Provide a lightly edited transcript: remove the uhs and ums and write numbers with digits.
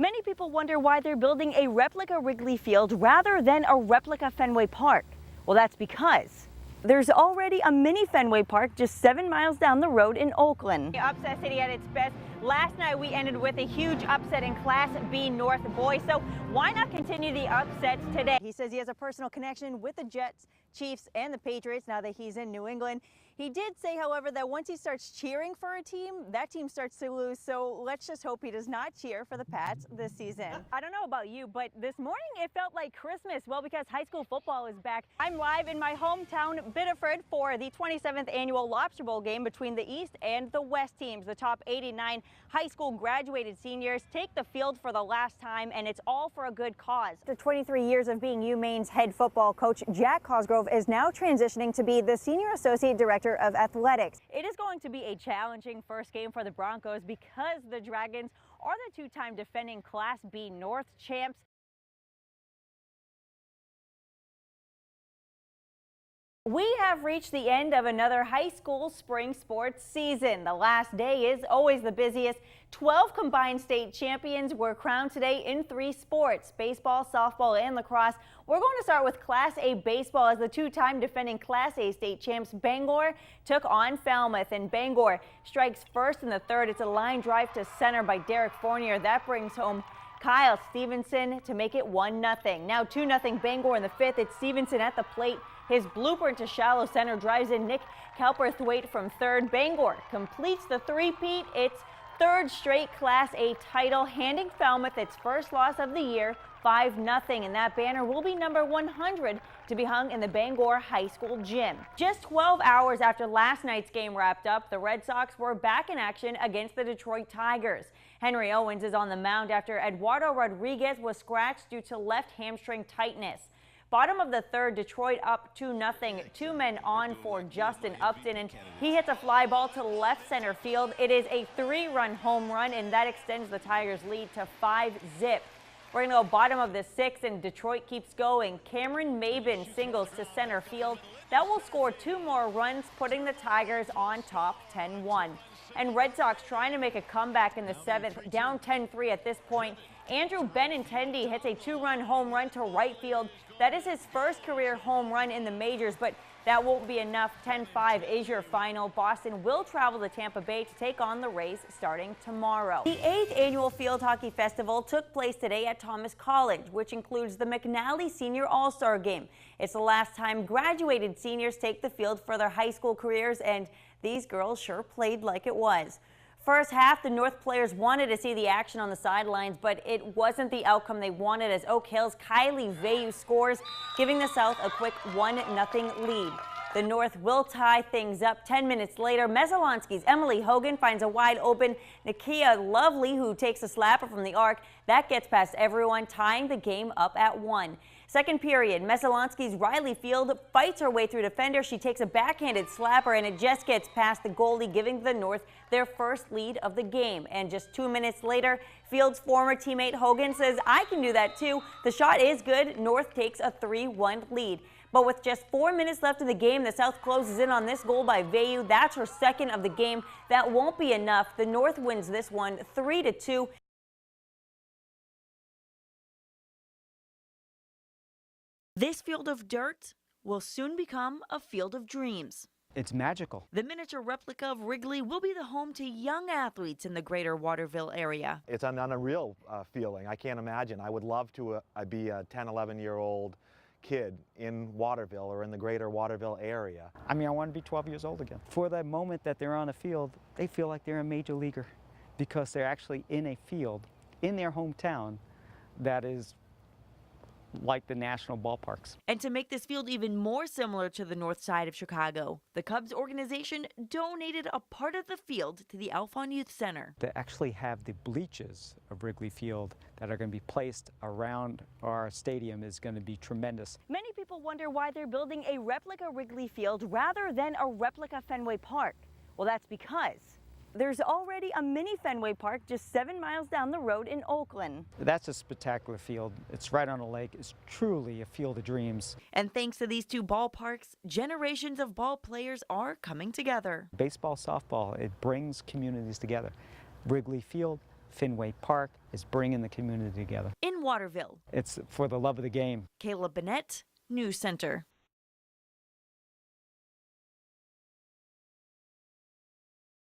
Many people wonder why they're building a replica Wrigley Field rather than a replica Fenway Park. Well, that's because there's already a mini Fenway Park just 7 miles down the road in Oakland. Upset City at its best. Last night we ended with a huge upset in Class B North boys, so why not continue the upsets today? He says he has a personal connection with the Jets, Chiefs, and the Patriots now that he's in New England. He did say, however, that once he starts cheering for a team, that team starts to lose, so let's just hope he does not cheer for the Pats this season. I don't know about you, but this morning it felt like Christmas. Well, because high school football is back. I'm live in my hometown, Biddeford, for the 27th annual Lobster Bowl game between the East and the West teams. The top 89 high school graduated seniors take the field for the last time, and it's all for a good cause. After 23 years of being UMaine's head football coach, Jack Cosgrove is now transitioning to be the Senior Associate Director of Athletics. It is going to be a challenging first game for the Broncos because the Dragons are the two-time defending Class B North champs. We have reached the end of another high school spring sports season. The last day is always the busiest. 12 combined state champions were crowned today in 3 sports: baseball, softball, and lacrosse. We're going to start with Class A baseball as the two-time defending Class A state champs Bangor took on Falmouth, and Bangor strikes first in the third. It's a line drive to center by Derek Fournier. That brings home Kyle Stevenson to make it 1-0. Now 2-0 Bangor in the 5th. It's Stevenson at the plate. His blooper into shallow center drives in Nick Calperthwaite from third. Bangor completes the three-peat. Its third straight Class A title, handing Falmouth its first loss of the year, 5-0. And that banner will be number 100 to be hung in the Bangor High School gym. Just 12 hours after last night's game wrapped up, the Red Sox were back in action against the Detroit Tigers. Henry Owens is on the mound after Eduardo Rodriguez was scratched due to left hamstring tightness. Bottom of the third, Detroit up 2-0. 2 men on for Justin Upton, and he hits a fly ball to left center field. It is a 3-run home run, and that extends the Tigers' lead to 5-zip. We're going to go bottom of the 6th, and Detroit keeps going. Cameron Mabin singles to center field. That will score 2 more runs, putting the Tigers on top 10-1. And Red Sox trying to make a comeback in the 7th, down 10-3 at this point. Andrew Benintendi hits a 2-run home run to right field. That is his first career home run in the majors, but that won't be enough. 10-5 is your final. Boston will travel to Tampa Bay to take on the Rays starting tomorrow. The 8th annual Field Hockey Festival took place today at Thomas College, which includes the McNally Senior All-Star Game. It's the last time graduated seniors take the field for their high school careers, and these girls sure played like it was. First half, the North players wanted to see the action on the sidelines, but it wasn't the outcome they wanted as Oak Hill's Kylie Veyu scores, giving the South a quick 1-0 lead. The North will tie things up 10 minutes later. Mesalonsky's Emily Hogan finds a wide open Nakia Lovely, who takes a slapper from the arc. That gets past everyone, tying the game up at 1. Second period, Mesalonsky's Riley Field fights her way through defender. She takes a backhanded slapper, and it just gets past the goalie, giving the North their first lead of the game. And just 2 minutes later, Field's former teammate Hogan says, "I can do that too." The shot is good. North takes a 3-1 lead. But with just 4 minutes left in the game, the South closes in on this goal by Veyu. That's her second of the game. That won't be enough. The North wins this one 3-2. This field of dirt will soon become a field of dreams. It's magical. The miniature replica of Wrigley will be the home to young athletes in the greater Waterville area. It's an unreal feeling. I can't imagine. I would love to be a 10, 11-year-old kid in Waterville or in the greater Waterville area. I mean, I want to be 12 years old again. For that moment that they're on a field, they feel like they're a major leaguer because they're actually in a field in their hometown that is like the national ballparks. And to make this field even more similar to the north side of Chicago, the Cubs organization donated a part of the field to the Alphon Youth Center. To actually have the bleachers of Wrigley Field that are going to be placed around our stadium is going to be tremendous. Many people wonder why they're building a replica Wrigley Field rather than a replica Fenway Park. Well, that's because there's already a mini Fenway Park just 7 miles down the road in Oakland. That's a spectacular field. It's right on a lake. It's truly a field of dreams. And thanks to these 2 ballparks, generations of ball players are coming together. Baseball, softball, it brings communities together. Wrigley Field, Fenway Park is bringing the community together. In Waterville, It's for the love of the game. Kayla, Binette, News Center.